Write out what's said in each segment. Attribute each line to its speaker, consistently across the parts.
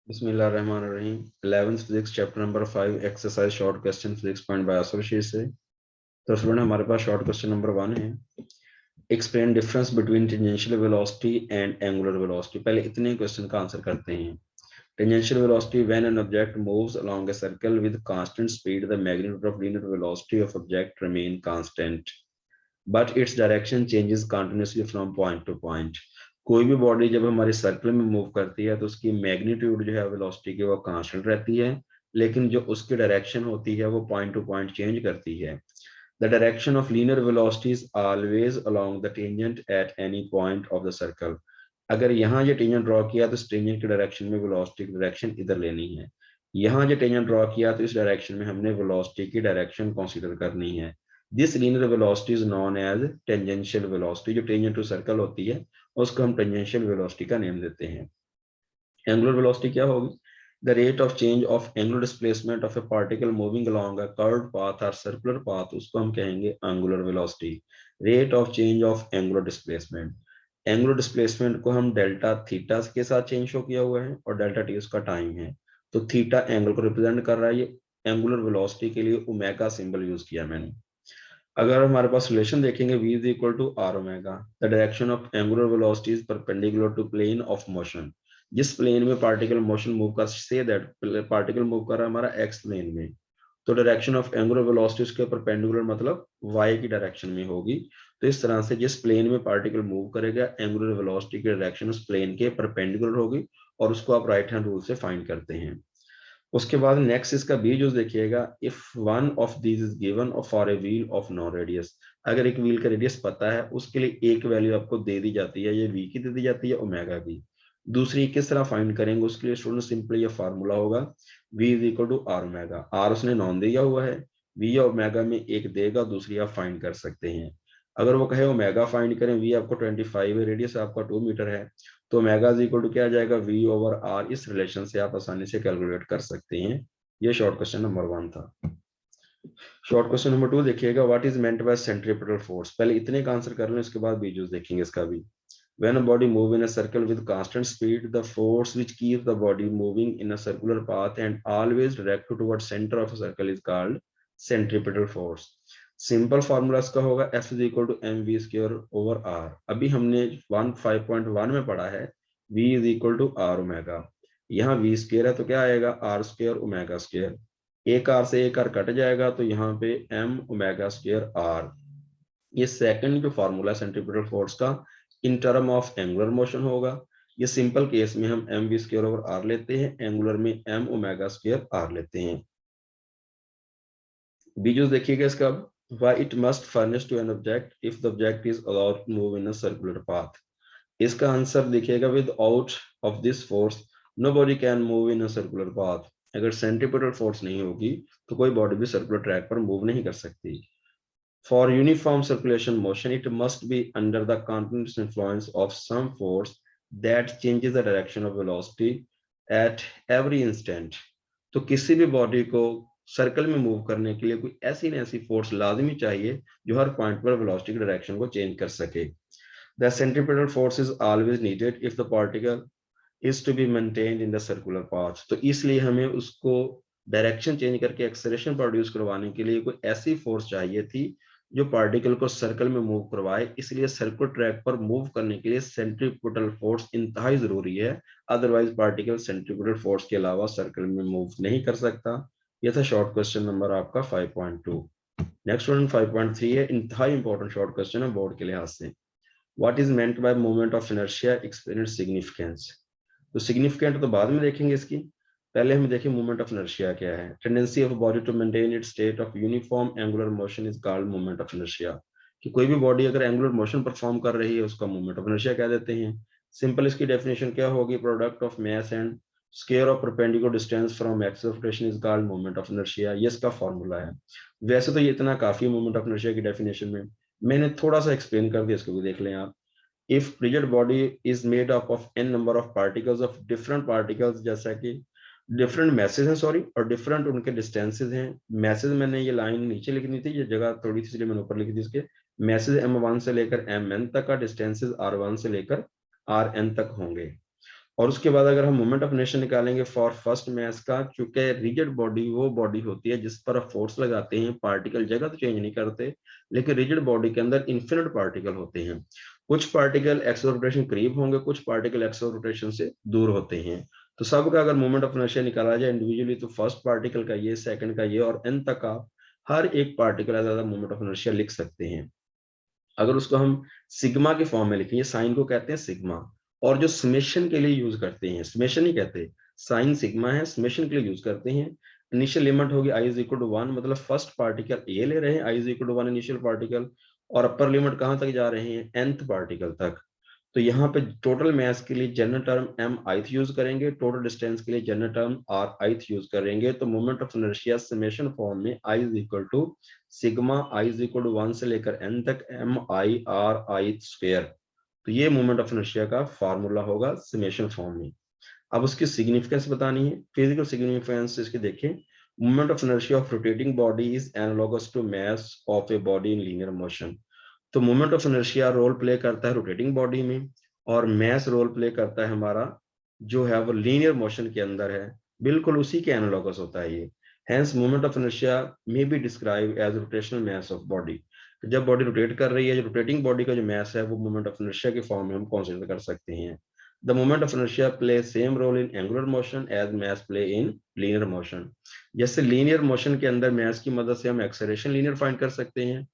Speaker 1: बिस्मिल्लाहिर्रहमानिर्रहीम 11th physics chapter number 5 exercise short question physics point by associate से। तो student हमारे पास शॉर्ट क्वेश्चन नंबर 1 है। Explain difference between tangential velocity and angular velocity. पहले इतने question का आंसर करते हैं। Tangential velocity when an object moves along a circle with constant speed the magnitude of linear velocity of object remain constant but its direction changes continuously from point two point. कोई भी body जब हमारे circle में move करती है तो उसकी magnitude जो है वेलोसिटी की वो कांस्टेंट रहती है, लेकिन जो उसकी डायरेक्शन होती है वो पॉइंट टू पॉइंट चेंज करती है। The direction of linear velocity is always along the tangent at any point of the circle. अगर यहाँ ये टेंजेंट ड्रॉ किया तो इस टेंजेंट की डायरेक्शन में वेलोसिटी की डायरेक्शन इधर लेनी है। यहाँ जो टेंजेंट ड्रॉ किया तो इस डायरेक्शन में हमने वेलोसिटी की डायरेक्शन कंसीडर करनी है। This linear velocity is known as tangential velocity. जो टेंजेंट टू सर्कल होती है उसको हम टेंजेंशियल वेलोसिटी का नेम देते हैं। एंगुलर वेलोसिटी क्या होगी? The rate of change of angular displacement of A particle moving along a curved path और सर्कुलर पाथ, उसको हम कहेंगे angular velocity. Rate of change of angular displacement, angular displacement को हम डेल्टा थीटा के साथ चेंज शो किया हुआ है और डेल्टा टी उसका टाइम है। तो थीटा एंगल को रिप्रेजेंट कर रहा है, ये एंगुलर वेलोसिटी के लिए ओमेगा सिंबल यूज किया मैंने। अगर हमारे पास रिलेशन देखेंगे v is equal to R omega, the direction of angular velocity is perpendicular to plane of motion. जिस प्लेन में पार्टिकल मोशन मूव कर, से दैट पार्टिकल मूव कर रहा है हमारा एक्स प्लेन में, तो डायरेक्शन ऑफ एंगुलर वेलोसिटी उसके परपेंडिकुलर मतलब y की डायरेक्शन में होगी। तो इस तरह से जिस प्लेन में पार्टिकल मूव करेगा एंगुलर वेलोसिटी की डायरेक्शन उस प्लेन के परपेंडिकुलर होगी, और उसको आप राइट हैंड रूल से फाइंड करते हैं। उसके बाद नेक्स्ट इसका बी जो देखिएगा, if one of these is given for a wheel of known radius. अगर एक व्हील का रेडियस पता है उसके लिए एक वैल्यू आपको दे दी जाती है, ये वी की दे दी जाती है ओमेगा की। दूसरी किस तरह फाइंड करेंगे उसके लिए स्टूडेंट सिंपली ये फार्मूला होगा, v is equal to R omega. R उसने नॉन दिया हुआ है, v या ओमेगा में एक देगा, दूसरी आप फाइंड कर सकते हैं। अगर वो कहे ओमेगा फाइंड करें, v आपको 25 है, रेडियस आपका 2 मीटर है, तो ओमेगा इज इक्वल टू क्या आ जाएगा, v ओवर r। इस रिलेशन से आप आसानी से कैलकुलेट कर सकते हैं। ये शॉर्ट क्वेश्चन नंबर 1 था। शॉर्ट क्वेश्चन नंबर 2 देखिएगा, what is meant by centripetal force. पहले इतने का आंसर कर लें, उसके बाद बीजूस देखेंगे इसका भी। When a body moves in a circle with constant speed, the force which keeps the body moving in a circular path and always directed towards center of a circle is called centripetal force. Simple formula इसका होगा F is equal to M V square over R. अभी हमने 1 5.1 में पढ़ा है V is equal to R omega. यहाँ V square है तो क्या आएगा, आर स्क्वायर ओमेगा स्क्वायर। एक आर से एक आर कट जाएगा तो यहाँ पे एम ओमेगा स्क्वायर आर। ये सेकंड जो फॉर्मूला सेंट्रीपिटल फोर्स का in term of angular motion होगा। ये सिंपल केस में हम M V square over R लेते हैं, एंगुलर में एम ओमेगा स्क्वायर आर लेते हैं। बीजूस देखिएगा इसका, why it must furnish to an object if the object is allowed to move in a circular path। इसका आंसर देखिएगा, without of this force nobody can move in a circular path। अगर centripetal force नहीं होगी तो कोई body भी circular track पर move नहीं कर सकती। For uniform circulation motion, it must be under the continuous influence of some force that changes the direction of velocity at every instant। तो किसी भी बॉडी को सर्कल में मूव करने के लिए कोई ऐसी न ऐसी फोर्स लाजमी चाहिए जो हर पॉइंट पर वेलोसिटी की डायरेक्शन को चेंज कर सके। The centripetal force is always needed if the particle is to be maintained in the circular path। तो इसलिए हमें उसको डायरेक्शन चेंज करके एक्सेलरेशन प्रोड्यूस करवाने के लिए कोई ऐसी फोर्स चाहिए थी जो पार्टिकल को सर्कल में मूव करवाए। इसलिए सर्कुलर ट्रैक पर मूव करने के लिए सेंट्रीपिटल फोर्स इंतहाई जरूरी है, अदरवाइज पार्टिकल सेंट्रीपिटल फोर्स के अलावा सर्कल में मूव नहीं कर सकता। यह था शॉर्ट क्वेश्चन नंबर आपका 5.2। नेक्स्ट वन 5.3 है, इंतहाई इंपॉर्टेंट शॉर्ट क्वेश्चन है बोर्ड के लिहाज से। What is meant by moment of inertia experience significance. तो सिग्निफिकेंट तो बाद में देखेंगे इसकी, पहले हम देखें मोमेंट ऑफ इनर्शिया क्या है। Tendency of body to maintain its state of uniform angular motion is called moment of inertia. कि कोई भी बॉडी अगर एंगुलर मोशन परफॉर्म कर रही है उसका मोमेंट ऑफ इनर्शिया कह देते हैं। सिंपल इसकी डेफिनेशन क्या होगी, product of mass and square of perpendicular distance from axis of rotation is called moment of inertia. ये इसका फॉर्मूला है। वैसे तो ये इतना काफी मोमेंट ऑफ इनर्शिया की डेफिनेशन में, मैंने थोड़ा सा एक्सप्लेन कर दिया, इसको भी देख लें आप। if rigid body is made up of n number of particles of different particles, जैसा कि डिफरेंट मैसेज हैं सॉरी और डिफरेंट उनके डिस्टेंसेज हैं। मैसेज मैंने ये लाइन नीचे लिखनी थी, ये जगह थोड़ी सी इसलिए मैंने ऊपर लिखी थी। इसके मैसेज m1 से लेकर mn तक का, डिस्टेंसेज r1 से लेकर rn तक होंगे। और उसके बाद अगर हम मोमेंट ऑफ इनर्शिया निकालेंगे फॉर फर्स्ट मास का, चूंकि रिजिड बॉडी वो बॉडी होती है जिस पर आप फोर्स लगाते हैं, पार्टिकल जगह तो चेंज नहीं करते, लेकिन रिजिड बॉडी के अंदर इन्फिनिट पार्टिकल होते हैं। कुछ पार्टिकल एक्सिस ऑफ रोटेशन करीब होंगे, कुछ पार्टिकल एक्सिस ऑफ रोटेशन से दूर होते हैं। तो सबका अगर मोमेंट ऑफ इनर्शिया निकाला जाए इंडिविजुअली, तो फर्स्ट पार्टिकल का ये, सेकंड का ये, और एन तक आप हर एक particle as moment of inertia लिख सकते हैं। अगर उसको हम सिग्मा के फॉर्म में लिखेंगे, साइन को कहते हैं सिग्मा, और जो समेशन के लिए यूज करते हैं, समेशन नहीं कहते, साइन सिग्मा है, समेशन के लिए यूज करते हैं। इनिशियल लिमिट होगी आई इज इक्वल टू 1, मतलब फर्स्ट पार्टिकल ए ले रहे हैं, I is equal to 1 initial particle, और अपर लिमिट कहां तक जा रहे हैं, nth पार्टिकल तक। तो यहाँ पे टोटल मास के लिए general term m ith use करेंगे, टोटल डिस्टेंस के लिए general term r ith use करेंगे। तो moment of inertia summation form में I is equal to sigma i is equal to 1 से लेकर n तक m i r i square. तो ये मोमेंट ऑफ इनर्शिया का फार्मूला होगा समेशन फॉर्म में। अब उसकी सिग्निफिकेंस बतानी है, फिजिकल सिग्निफिकेंस इसके देखें। Moment of inertia of rotating body is analogous to mass of a body in linear motion. तो moment of inertia role play करता है रोटेटिंग बॉडी में, और मास रोल प्ले करता है हमारा जो है वो लीनियर मोशन के अंदर है, बिल्कुल उसी के एनालॉगस होता है ये। Hence moment of inertia may be describe as rotational mass of body. जब बॉडी रोटेट कर रही है, जो रोटेटिंग बॉडी का जो मास है वो मोमेंट ऑफ इनर्शिया के फॉर्म में हम कंसीडर कर सकते हैं। The moment of inertia play same role in angular motion as mass play in linear motion. जैसे लीनियर मोशन के अंदर मास की मदद से हम एक्सेलरेशन लीनियर फाइंड कर सकते हैं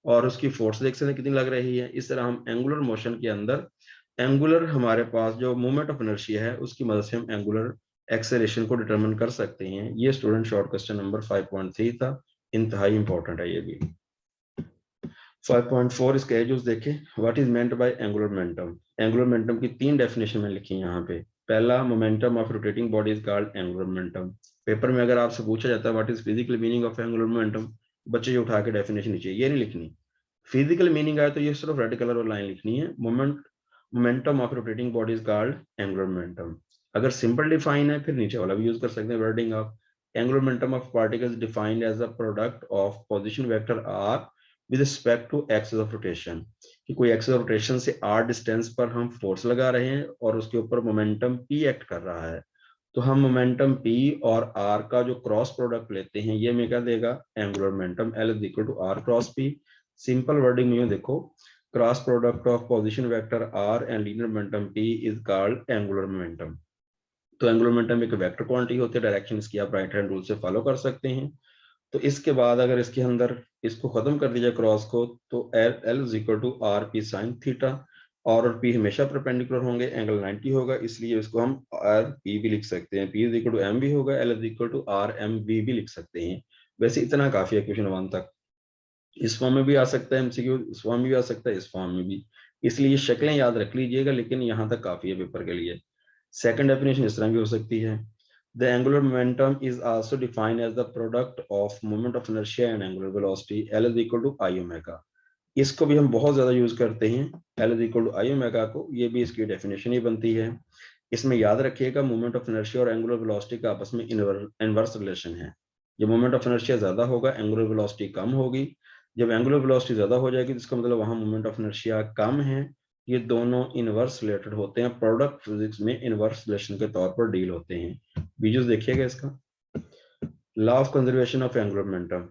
Speaker 1: और उसकी फोर्स देख सकते हैं कितनी लग रही है, इस तरह हम एंगुलर मोशन के अंदर एंगुलर हमारे पास जो मोमेंट ऑफ इनर्शिया है उसकी मदद से हम एंगुलर एक्सेलरेशन को डिटरमिन कर सकते हैं। ये स्टूडेंट शॉर्ट क्वेश्चन नंबर 5.3 था, इंतहाई इंपॉर्टेंट है ये भी। 5.4 इसके एजूस देखें। What is meant by angular momentum. Angular momentum की 3 डेफिनेशन में लिखी है यहाँ पे। पहला, momentum of rotating body is called angular momentum. Paper में अगर आपसे पूछा जाता है what is physical meaning of angular momentum, बच्चे जो उठा के डेफिनेशन नीचे ये नहीं लिखनी। फिजिकल मीनिंग आए तो ये सिर्फ रेड कलर और लाइन लिखनी है, momentum of rotating body is called angular momentum. अगर सिंपल डिफाइन है फिर नीचे वाला भी यूज कर सकते हैं, wording of angular momentum of particles defined as a product of position vector r with respect to axis of rotation. कि कोई एक्सिस ऑफ रोटेशन से r डिस्टेंस पर हम फोर्स लगा रहे हैं और उसके ऊपर मोमेंटम p एक्ट कर रहा है, तो हम मोमेंटम p और r का जो क्रॉस प्रोडक्ट लेते हैं ये हमें क्या देगा, angular momentum L is equal to r cross p। Simple wording में देखो, cross product of position vector r and linear momentum p is called angular momentum. तो एंगुलर मोमेंटम एक वेक्टर क्वांटिटी होती है, डायरेक्शन इसकी आप राइट हैंड रूल से follow कर सकते हैं। तो इसके बाद अगर इसके अंदर इसको खत्म कर दीजिए क्रॉस को, तो L is equal to r p sine theta, और पी हमेशा परपेंडिकुलर होंगे, एंगल 90 होगा, इसलिए इसको हम आर पी भी लिख सकते हैं। P is equal to m भी होगा, L is equal to r m v भी लिख सकते हैं। वैसे इतना काफी है क्वेश्चन 1 तक। इस फॉर्म में भी आ सकता है एमसीक्यू, इस फॉर्म में भी आ सकता है, इस फॉर्म में भी, इसलिए ये शक्लें याद रख लीजिएगा, लेकिन यहाँ तक काफी है पेपर के लिए। सेकंड डेफिनेशन इस तरह भी हो सकती है। The angular momentum is also defined as the product of moment of inertia and angular velocity L is equal to I omega। इसको भी हम बहुत ज्यादा यूज करते हैं, L is equal to I omega को, ये भी इसकी डेफिनेशन ही बनती है। इसमें याद रखिएगा मोमेंट ऑफ इनर्शिया और एंगुलर वेलोसिटी का आपस में इनवर्स रिलेशन है। जब मोमेंट ऑफ इनर्शिया ज्यादा होगा एंगुलर वेलोसिटी कम होगी, जब एंगुलर वेलोसिटी ज्यादा हो जाएगी तो इसका मतलब वहां मोमेंट ऑफ इनर्शिया कम है। ये दोनों इनवर्स रिलेटेड होते हैं, प्रोडक्ट फिजिक्स में इनवर्स रिलेशन के तौर पर डील होते हैं। वीडियोस देखिएगा इसका। Law of conservation of angular momentum.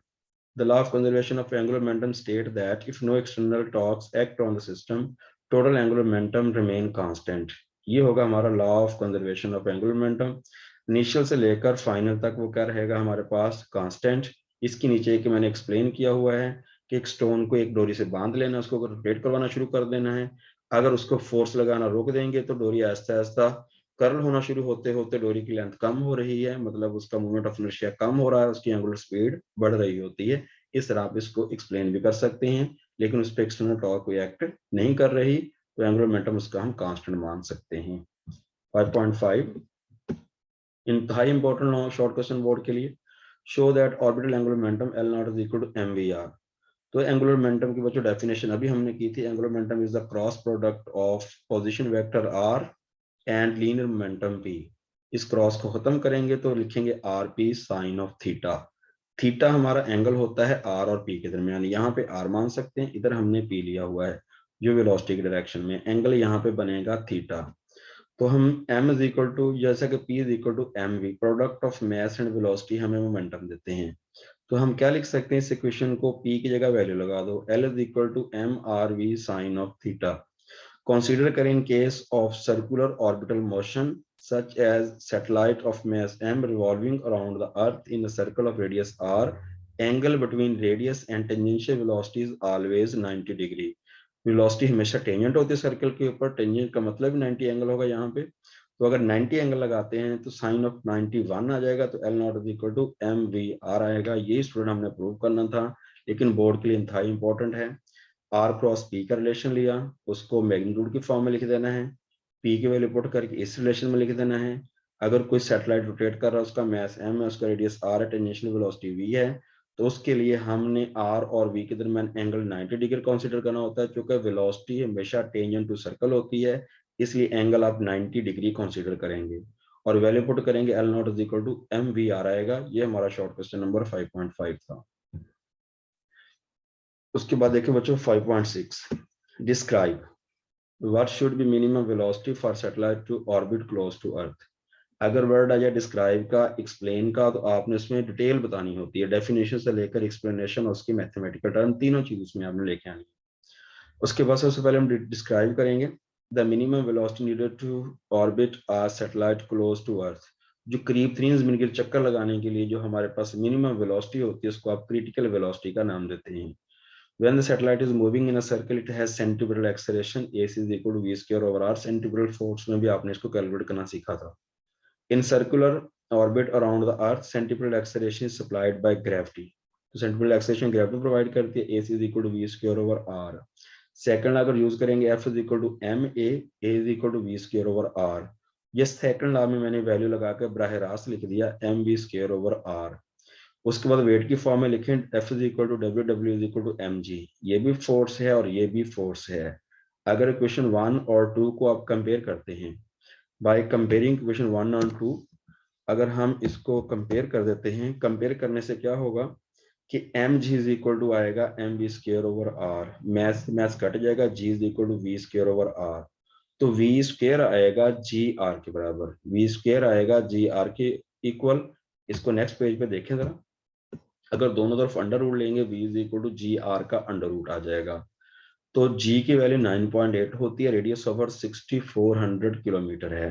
Speaker 1: The law of conservation of angular momentum state that if no external torques act on the system, total angular momentum remain constant। ये होगा हमारा law of conservation of angular momentum. Initial से लेकर final तक वो क्या रहेगा हमारे पास, कांस्टेंट। इसके नीचे कि मैंने एक्सप्लेन किया हुआ है कि एक स्टोन को एक डोरी से बांध लेना, उसको रोटेट करवाना शुरू कर देना है। अगर उसको फोर्स लगाना रोक देंगे तो डोरी आहिस्ता आहिस्ता कर्ल होना शुरू होते होते डोरी की लेंथ कम हो रही है, मतलब उसका मोमेंट ऑफ इनर्शिया कम हो रहा है, उसकी एंगुलर स्पीड बढ़ रही होती है। इस तरह आप इसको एक्सप्लेन भी कर सकते हैं, लेकिन उस पर एक्सटर्नल टॉर्क कोई एक्ट नहीं कर रही, तो एंगुलर मोमेंटम उसका हम कांस्टेंट मान सकते हैं। 5.5 इंतहाई इंपॉर्टेंट शॉर्ट क्वेश्चन बोर्ड के लिए। Show that orbital angular momentum L not is equal to mvr। तो एंगुलर मोमेंटम की जो डेफिनेशन अभी हमने की थी, angular momentum is the cross product of position vector r and linear momentum p। इस क्रॉस को खत्म करेंगे तो लिखेंगे r p sine of theta. Theta हमारा एंगल होता है आर और पी के दरमियान, यहाँ पे आर मान सकते हैं, इधर हमने पी लिया हुआ है जो वेलोसिटी की डायरेक्शन में, एंगल यहाँ पे बनेगा थीटा। तो हम m इज इक्वल टू, जैसा कि p is equal to M v, product of mass and velocity हमें मोमेंटम देते हैं। तो हम क्या लिख सकते हैं इस इक्वेशन को, p की जगह वैल्यू लगा दो, l is equal to M R V sine of theta. Consider करें in case of circular orbital motion such as satellite of mass m revolving around the earth in a circle of radius r, angle between radius and tangential velocity is always 90 degree। Velocity हमेशा tangent होती है circle के ऊपर, tangent का मतलब 90 angle होगा यहाँ पे। तो अगर 90 एंगल लगाते हैं तो साइन ऑफ 91 आ जाएगा, तो L not is equal to M v r आएगा। ये स्टूडेंट हमने प्रूव करना था, लेकिन बोर्ड के लिए था इंपॉर्टेंट है। आर क्रॉस पी का रिलेशन लिया, उसको मैग्नीट्यूड की फॉर्म में लिख देना है, पी की वैल्यू पुट करके इस रिलेशन में लिख देना है। अगर कोई सैटेलाइट रोटेट कर रहा है, उसका मास m है, उसका रेडियस r है, टेंजेंशियल वेलोसिटी v है, तो उसके लिए हमने r और v के दरमियान एंगल 90 डिग्री कंसीडर करना होता है। क्योंकि वेलोसिटी हमेशा टेंजेंट टू सर्कल होती है, इसलिए एंगल आप 90 डिग्री कंसीडर करेंगे और वैल्यू पुट करेंगे, L not is equal to M v r आएगा। ये हमारा शॉर्ट क्वेश्चन नंबर 5.5 था। उसके बाद देखिए बच्चों 5.6, describe what should be minimum velocity for satellite to orbit close to earth. अगर वर्ड आ जाए डिस्क्राइब का, एक्सप्लेन का, तो आपने उसमें डिटेल बतानी होती है, डेफिनेशन से लेकर एक्सप्लेनेशन और उसकी मैथमेटिकल टर्म, तीनों चीज उसमें आपने लेके आनी है। उसके बाद सबसे पहले हम डिस्क्राइब करेंगे the minimum velocity needed to orbit a satellite close to earth. जो करीब तरीन जमीन के चक्कर लगाने के लिए जो हमारे पास मिनिमम वेलोसिटी होती है, उसको आप क्रिटिकल वेलोसिटी का नाम देते हैं। When the satellite is moving in a circle, it has centripetal acceleration, AC is equal to v square over r। centripetal force में भी आपने इसको कैलकुलेट करना सीखा था। In circular orbit around the earth, centripetal acceleration is supplied by gravity। तो centripetal acceleration gravity provide करती है, AC is equal to v square over r। Second अगर यूज करेंगे, F is equal to ma, A is equal to v square over r। ये second law में मैंने value लगा के बराह रास्त लिख दिया mv square over r। उसके बाद वेट की फॉर्म में लिखें, F is equal to W, W is equal to m g. ये भी फोर्स है और ये भी फोर्स है। अगर इक्वेशन 1 और 2 को आप कंपेयर करते हैं, बाय कंपेयरिंग इक्वेशन 1 और 2, अगर हम इसको कंपेयर कर देते हैं, कंपेयर करने से क्या होगा कि M G is equal to आएगा M V square over R, math math cut जाएगा, G is equal to V square over R. तो वी स्क्र आएगा जी आर के बराबर, वी स्क्र आएगा जी आर के इक्वल। इसको नेक्स्ट पेज पे देखें जरा, अगर दोनों तरफ अंडर रूट लेंगे, v is equal to G R का अंडर रूट आ जाएगा। तो g की वैल्यू 9.8 होती है, रेडियस ऑफ अर्थ 6400 किलोमीटर है।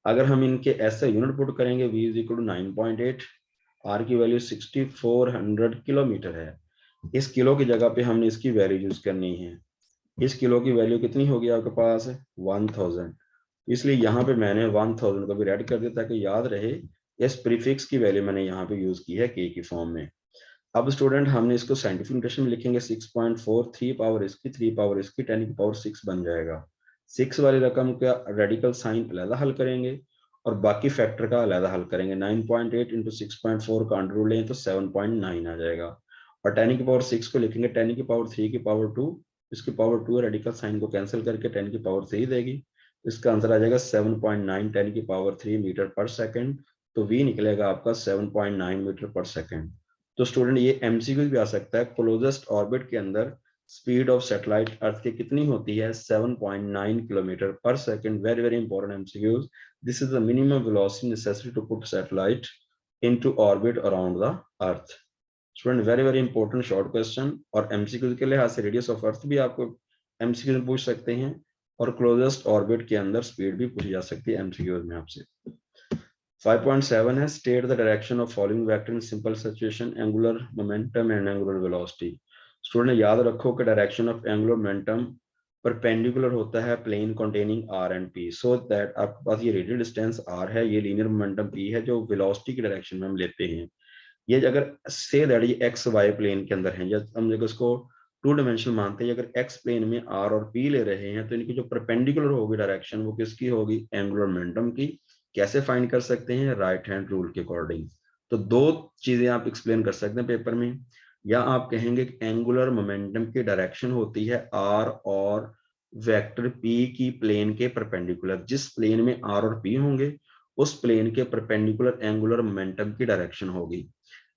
Speaker 1: अगर हम इनके ऐसे यूनिट पुट करेंगे, v is equal to 9.8, r की वैल्यू 6400 किलोमीटर है। इस किलो की जगह पे हमने इसकी वैल्यू यूज करनी है। इस किलो की वैल्यू कितनी होगी आपके पास, 1000। इसलिए यहाँ पे मैंने 1000 को भी रेड कर दिया ताकि याद रहे, इस प्रीफिक्स की वैल्यू मैंने यहाँ पे यूज की है k की फॉर्म में। अब स्टूडेंट हमने इसको साइंटिफिक नोटेशन में लिखेंगे, 6.4, 3 पावर इसकी, 3 पावर इसकी, 10 की पावर 6 बन जाएगा। 6 वाली रकम का रेडिकल साइन अलग हल करेंगे और बाकी फैक्टर का अलग हल करेंगे। 9.8 इंटू 6.4 का अंडर रूट लें तो 7.9 आ जाएगा। और 10 की पावर 6 को लिखेंगे 10 की पावर 3 की पावर 2, इसकी पावर 2 रेडिकल साइन को कैंसिल करके 10 की पावर 3 देगी। इसका आंसर आ जाएगा 7.9 10 की पावर 3 मीटर पर सेकेंड। तो v निकलेगा आपका 7.9 मीटर पर सेकेंड। तो स्टूडेंट ये एमसीक्यू भी आ सकता है, क्लोजेस्ट ऑर्बिट के अंदर स्पीड ऑफ सैटेलाइट अर्थ की कितनी होती है, 7.9 किलोमीटर पर second. Very very important MCQs. This is the minimum velocity necessary to put satellite into orbit around the earth. Student very very important short question, और MCQ के लिहाज से रेडियस ऑफ अर्थ भी आपको एमसीक्यू में पूछ सकते हैं, और क्लोजेस्ट ऑर्बिट के अंदर स्पीड भी पूछी जा सकती है एमसीक्यूज में आपसे। 5.7 है, state the direction of following vector in simple situation, angular momentum and angular velocity. Student याद रखो कि direction of angular momentum perpendicular होता है plane containing r and p, so that आपके पास ये रेडियल डिस्टेंस आर है, ये लीनियर मोमेंटम पी है, जो वेलोसिटी की डायरेक्शन में हम लेते हैं। ये अगर से दैट ये एक्स वाई प्लेन के अंदर है, जब हम जब इसको टू डायमेंशनल मानते हैं, अगर एक्स प्लेन में आर और पी ले रहे हैं, तो इनकी जो परपेंडिकुलर होगी डायरेक्शन, वो किसकी होगी, एंगुलर मोमेंटम की। कैसे फाइंड कर सकते हैं, राइट हैंड रूल के अकॉर्डिंग। तो दो चीजें आप एक्सप्लेन कर सकते हैं पेपर में, या आप कहेंगे कि एंगुलर मोमेंटम की डायरेक्शन होती है आर और वेक्टर पी की प्लेन के परपेंडिकुलर। जिस प्लेन में आर और पी होंगे, उस प्लेन के परपेंडिकुलर एंगुलर मोमेंटम की डायरेक्शन होगी।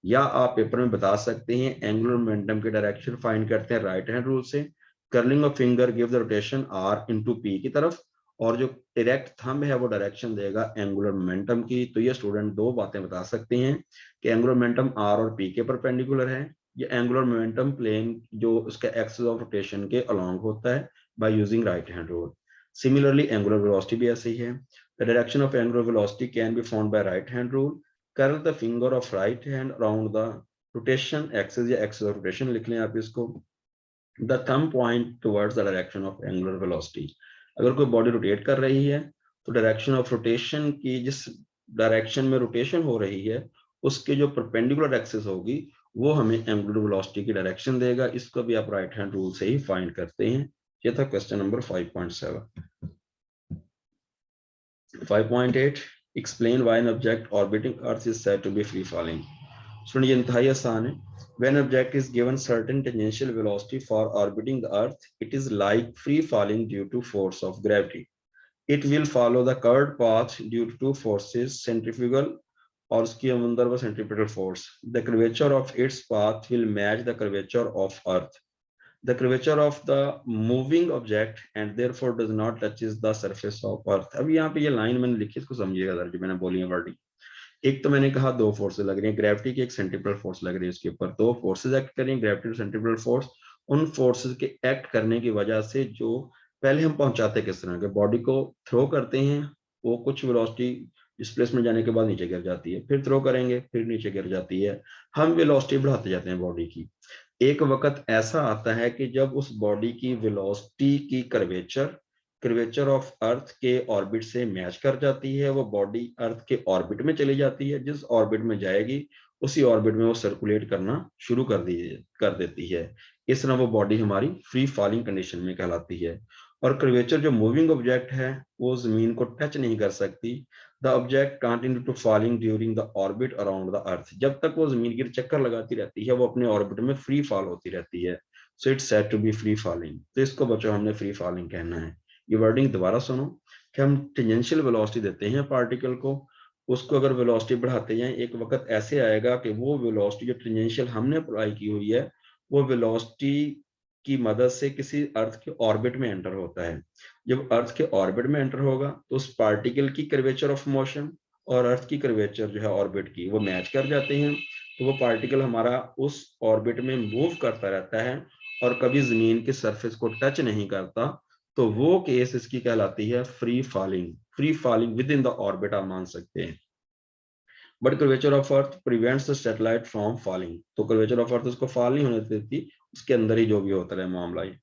Speaker 1: या आप पेपर में बता सकते हैं एंगुलर मोमेंटम की डायरेक्शन फाइंड करते हैं राइट हैंड रूल से, curling of finger give the rotation r into p की तरफ, और जो डायरेक्ट थंब है वो डायरेक्शन देगा एंगुलर मोमेंटम की। तो ये स्टूडेंट दो बातें बता सकते हैं कि एंगुलर मोमेंटम आर और पी के परपेंडिकुलर है, ये एंगुलर मोमेंटम प्लेन जो उसका एक्सिस ऑफ रोटेशन के अलोंग होता है by using right hand rule. Similarly angular velocity भी ऐसे ही है। The direction of angular velocity can be found by right hand rule. Curl the finger of right hand around the rotation axis या axis of rotation लिख लें आप इसको। The thumb point towards the direction of angular velocity. अगर कोई body rotate कर रही है तो डायरेक्शन ऑफ रोटेशन की, जिस डायरेक्शन में रोटेशन हो रही है उसके जो परपेंडिकुलर एक्सिस होगी वो हमें एंगुलर वेलोसिटी की डायरेक्शन देगा। इसको भी आप राइट हैंड रूल से ही फाइंड करते हैं। ये था question number 5.7। 5.8 explain why an object orbiting earth is said to be free falling। सुनिए, ये इंतहाई आसान है। When an object is given certain tangential velocity for orbiting the earth, it is like free falling due to force of gravity। It will follow the curved path due to two forces, centrifugal और उसके अंदर वो centripetal force। The curvature of its path will match the curvature of earth। The curvature of the moving object and therefore does not touches the surface of earth। अब यहाँ पे ये line मैंने लिखी, इसको समझिएगा जरा, जो मैंने बोली है वर्डिंग। एक तो मैंने कहा दो फोर्सेस लग रही हैं, ग्रेविटी की एक सेंट्रिपेटल फोर्स लग रही है उसके ऊपर, दो फोर्सेस एक्ट कर रही हैं, ग्रेविटी और सेंट्रिपेटल फोर्स। उन फोर्सेस के एक्ट करने की वजह से जो पहले हम पहुंचाते किस तरह के बॉडी को थ्रो करते हैं, वो कुछ वेलोसिटी डिस्प्लेसमेंट जाने के बाद नीचे गिर जाती है, फिर थ्रो करेंगे फिर नीचे गिर जाती है। हम वेलोसिटी बढ़ाते जाते हैं बॉडी की। एक वक्त ऐसा आता है कि जब उस बॉडी की वेलोसिटी की कर्वेचर ऑफ अर्थ के ऑर्बिट से मैच कर जाती है, वो बॉडी अर्थ के ऑर्बिट में चली जाती है। जिस ऑर्बिट में जाएगी उसी ऑर्बिट में वो सर्कुलेट करना शुरू कर देती है। इस तरह वो बॉडी हमारी फ्री फॉलिंग कंडीशन में कहलाती है। और कर्वेचर जो मूविंग ऑब्जेक्ट है वो जमीन को टच नहीं कर सकती। The object continue to falling during the orbit around the earth. जब तक वो जमीन की चक्कर लगाती रहती है वो अपने ऑर्बिट में फ्री फॉल होती रहती है। So it's said to be free falling. तो इसको बच्चों हमने फ्री फॉलिंग कहना है। ये वर्डिंग दोबारा सुनो कि हम टेंजेंशियल वेलोसिटी देते हैं पार्टिकल को, उसको अगर वेलोसिटी बढ़ाते जाएं एक वक्त ऐसे आएगा कि वो वेलोसिटी जो टेंजेंशियल हमने अप्लाई की हुई है वो वेलोसिटी की मदद से किसी अर्थ के ऑर्बिट में एंटर होता है। जब अर्थ के ऑर्बिट में एंटर होगा तो उस पार्टिकल की कर्वेचर ऑफ मोशन और अर्थ की कर्वेचर जो है ऑर्बिट की वो मैच कर जाते हैं। तो वो पार्टिकल हमारा उस ऑर्बिट में मूव करता रहता है और कभी जमीन के सरफेस को टच नहीं करता। तो वो केस इसकी कहलाती है free falling with in the orbit आप मान सकते हैं। But curvature of earth prevents the satellite from falling. तो कर्वेचर ऑफ अर्थ उसको फॉल नहीं होने देती, उसके अंदर ही जो भी होता है मामला। ये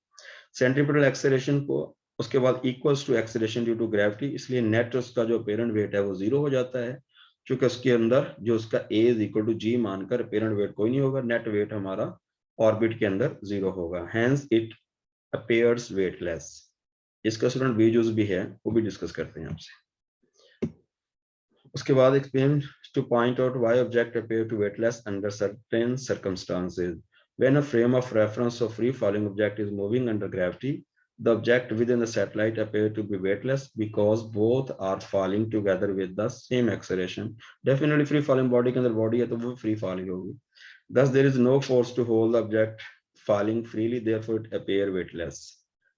Speaker 1: सेंट्रीपिटल एक्सेलरेशन को उसके बाद equals to acceleration due to gravity, इसलिए नेट उसका जो पेरेंट वेट है वो जीरो हो जाता है, क्योंकि उसके अंदर जो उसका ए इज इक्वल टू जी मानकर पेरेंट वेट कोई नहीं होगा, नेट वेट हमारा ऑर्बिट के अंदर जीरो होगा। Hence it appears weightless. इसका स्टूडेंट बी यूज भी है, वो भी डिस्कस करते हैं आपसे। उसके बाद explain to point out why object appear to weightless under certain circumstances. When a frame of reference of free falling object is moving under gravity, the object within the satellite appear to be weightless because both are falling together with the same acceleration। Definitely free falling body के अंदर body है तो वो free falling होगी। Thus there is no force to hold the object falling freely, therefore it appear weightless।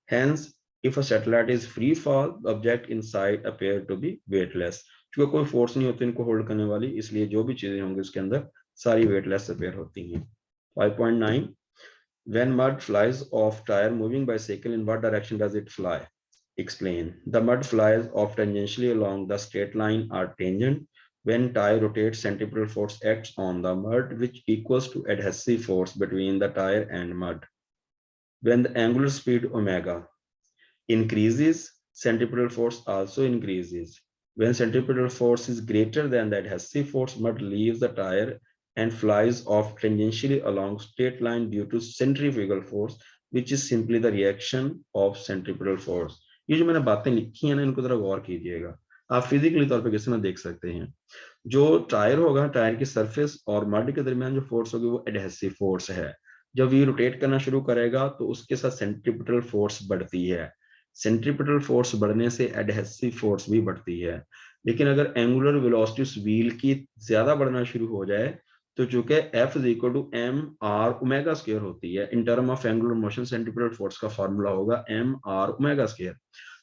Speaker 1: Hence if a satellite is free fall, the object inside appear to be weightless। क्योंकि कोई force नहीं होती इनको hold करने वाली, इसलिए जो भी चीजें होंगी उसके अंदर सारी वेटलेस अपेयर होती हैं। 5.9 When mud flies off tire moving bicycle, in what direction does it fly? Explain. The mud flies off tangentially along the straight line or tangent. When tire rotates, centripetal force acts on the mud, which equals to adhesive force between the tire and mud. When the angular speed omega increases, centripetal force also increases. When centripetal force is greater than the adhesive force, mud leaves the tire and flies off tangentially along straight line due to centrifugal force, which is simply the reaction of centripetal force। ये जो मैंने बातें लिखी हैं ना, इनको जरा गौर कीजिएगा। आप फिजिकली तौर पे किसी में देख सकते हैं, जो टायर होगा टायर की सरफेस और मड के दरमियान जो फोर्स होगी वो एडहेसिव फोर्स है। जब ये रोटेट करना शुरू करेगा तो उसके साथ सेंट्रीपिटल फोर्स बढ़ती है। सेंट्रीपिटल फोर्स बढ़ने से एडहेसिव फोर्स भी बढ़ती है। लेकिन अगर एंगुलर वेलोसिटी व्हील की ज्यादा बढ़ना शुरू हो जाए तो चूंकि F is equal to M r omega square होती है, in term of angular motion centripetal force का फॉर्मूला होगा एम आर ओमेगा स्क्वायर।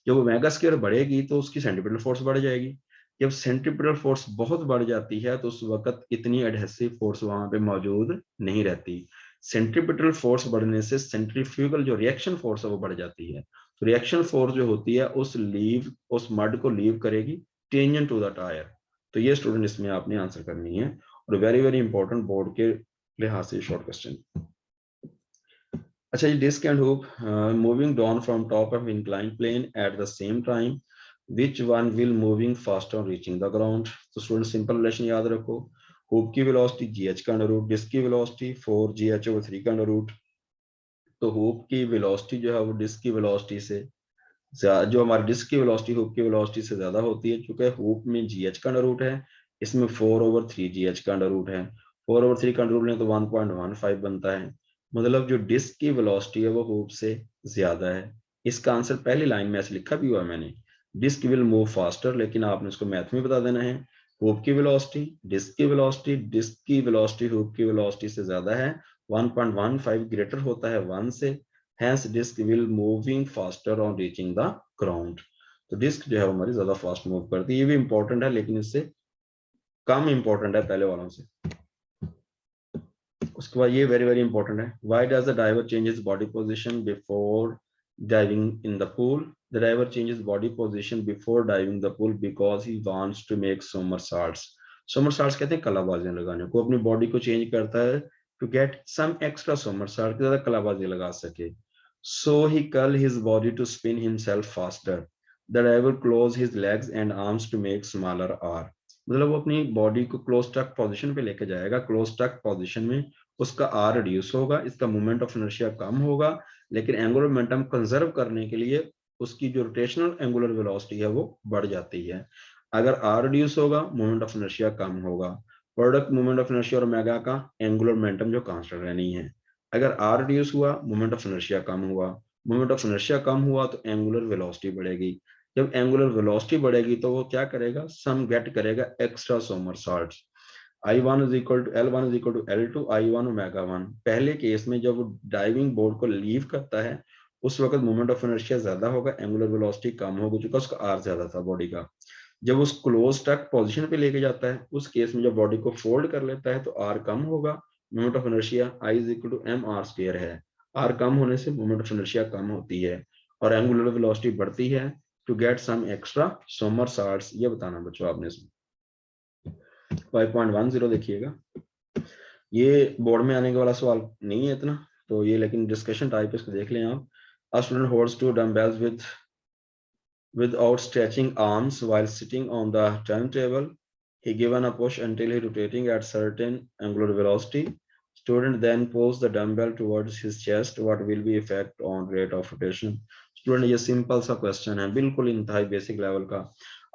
Speaker 1: जब ओमेगा स्क्वायर बढ़ेगी तो उसकी सेंट्रीपिटल फोर्स बढ़ जाएगी। जब सेंट्रीपिटल फोर्स बहुत बढ़ जाती है तो उस वक्त इतनी एडहेसिव फोर्स वहां पे मौजूद नहीं रहती। सेंट्रीपिटल फोर्स बढ़ने से सेंट्रीफ्यूगल जो रिएक्शन फोर्स है वो बढ़ जाती है। तो रिएक्शन फोर्स जो होती है उस मड को लीव करेगी टेंजेंट टू द टायर। तो ये स्टूडेंट इसमें आपने आंसर करनी है, और वेरी वेरी इंपॉर्टेंट बोर्ड के लिहाज से शॉर्ट क्वेश्चन। अच्छा, ये disc and hook moving down from top of incline plane at the same time, which one will moving faster on reaching the ground? तो स्टूडेंट सिंपल रिलेशन याद रखो, hook की velocity gh का under root, disc की velocity 4gh/3 का under root. तो hook की velocity जो है वो डिस्क की वेलोसिटी से जो हमारी डिस्क की वेलोसिटी हुक की वेलोसिटी से ज्यादा होती है, क्योंकि हुक में gh का अंडर रूट है, इसमें 4/3 gh का अंडर रूट है। 4/3 का अंडर रूट लें तो 1.15 बनता है, मतलब जो डिस्क की वेलोसिटी है वो हुक से ज्यादा है। इसका आंसर पहली लाइन में ऐसे लिखा भी हुआ है मैंने, डिस्क विल मूव फास्टर, लेकिन आपने उसको मैथ में बता देना है। हुक की वेलोसिटी, डिस्क की वेलोसिटी, डिस्क की वेलोसिटी हुक की वेलोसिटी से ज्यादा है, 1.15 ग्रेटर होता है 1 से, hence disc will moving faster on reaching the ground. तो डिस्क जो है हमारी ज्यादा फास्ट मूव करती है। ये भी इंपॉर्टेंट है लेकिन इससे कम इंपॉर्टेंट है पहले वालों से। उसके बाद ये वेरी वेरी इंपॉर्टेंट है, why does the diver change his body position before diving in the pool? The diver changes body position before diving the pool because he wants to make somersaults. Somersaults कहते हैं कलाबाजियां लगाने को, अपनी body को change करता है to get some extra somersault, ज्यादा कलाबाजी लगा सके। So he curl his body to spin himself faster. The diver close his legs and arms to make smaller R. मतलब वो अपनी बॉडी को क्लोज टक पोजीशन पे लेके जाएगा, क्लोज टक पोजीशन में उसका आर रिड्यूस होगा, इसका मोमेंट ऑफ इनर्शिया कम होगा, लेकिन एंगुलर मोमेंटम कंजर्व करने के लिए उसकी जो रोटेशनल एंगुलर वेलोसिटी है वो बढ़ जाती है। अगर आर रिड्यूस होगा, मोमेंट ऑफ इनर्शिया कम होगा। प्रोडक्ट मोमेंट ऑफ इनर्शिया और ओमेगा का एंगुलर मोमेंटम जो कांस्टेंट रहनी है। अगर आर रिड्यूस हुआ, मोमेंट ऑफ इनर्शिया कम हुआ, मोमेंट ऑफ इनर्शिया कम हुआ तो एंगुलर वेलोसिटी बढ़ेगी। जब एंगुलर वेलोसिटी बढ़ेगी तो वो क्या करेगा, सम गेट करेगा extra सोमरसॉल्ट्स। I1 is equal to L1 is equal to L2 I1 omega 1। पहले केस में जब वो डाइविंग बोर्ड को लीव करता है उस वक्त मोमेंट ऑफ इनर्शिया ज्यादा होगा, एंगुलर वेलोसिटी कम होगी, चूंकि उसका आर ज्यादा था बॉडी का। जब उस क्लोज टक पोजीशन पे लेके जाता है उस केस में जब बॉडी को फोल्ड कर लेता है तो आर कम होगा, moment of inertia I is equal to mr² है। आर कम होने से मोमेंट ऑफ इनर्शिया कम होती है और एंगुलर वेलोसिटी बढ़ती है टू गेट सम एक्स्ट्रा सोमरसॉल्ट्स। ये बताना बच्चों आपने इसमें 5.10 देखिएगा, ये बोर्ड में आने के वाला सवाल नहीं है इतना, तो ये लेकिन डिस्कशन टाइप इसको देख लें आप। A student holds two dumbbells without stretching arms while sitting on the turntable. He given a push until he rotating at certain angular velocity. Student then pulls the dumbbell towards his chest. What will be effect on rate of rotation? Student ये simple सा question है, बिल्कुल इंतहाई basic level का।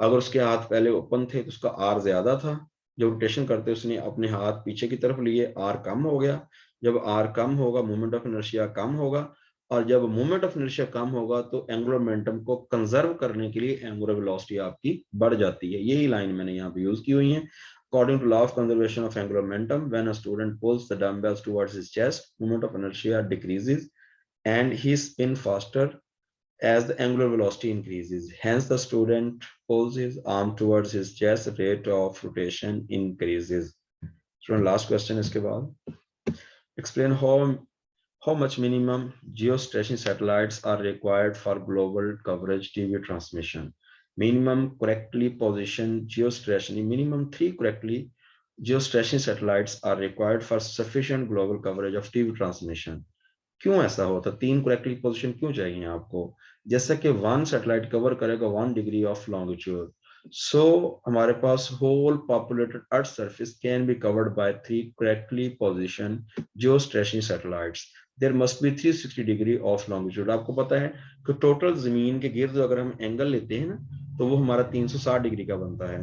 Speaker 1: अगर उसके हाथ पहले ओपन थे तो उसका आर ज्यादा था, जब रोटेशन करते उसने अपने हाथ पीछे की तरफ लिए, आर कम हो गया। जब आर कम होगा मोमेंट ऑफ इनर्शिया कम होगा, और जब मोमेंट ऑफ इनर्शिया कम होगा तो एंगुलर मोमेंटम को कंजर्व करने के लिए एंगुलर वेलोसिटी आपकी बढ़ जाती है। यही लाइन मैंने यहाँ पे यूज की हुई है। According to law of conservation of angular momentum, when a student pulls the dumbbells towards his chest, moment of inertia decreases and he spins faster as the angular velocity increases. Hence, the student pulls his arm towards his chest, rate of rotation increases. Student, last question इसके बाद, explain how much minimum geostationary satellites are required for global coverage TV transmission. Minimum correctly positioned geostationary, minimum 3 correctly geostationary satellites are required for sufficient global coverage of TV transmission. क्यों ऐसा होता, 3 correctly position क्यों चाहिए आपको? जैसा कि 1 satellite cover करेगा 1 degree of longitude, so हमारे पास whole populated earth surface can be covered by 3 correctly position geostationary satellites. There must be 360 degree of longitude. आपको पता है कि टोटल जमीन के गिर्द अगर हम एंगल लेते हैं ना तो वो हमारा 360 डिग्री का बनता है।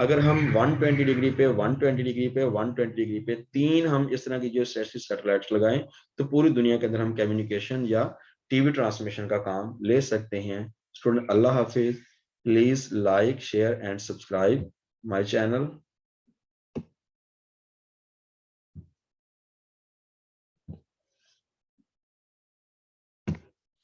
Speaker 1: अगर हम 120 डिग्री पे 120 डिग्री पे 120 डिग्री पे 3 हम इस तरह की जो सैटेलाइट्स लगाएं तो पूरी दुनिया के अंदर हम कम्युनिकेशन या टीवी ट्रांसमिशन का काम ले सकते हैं। Student, Allah Hafiz. Please like share and subscribe my channel.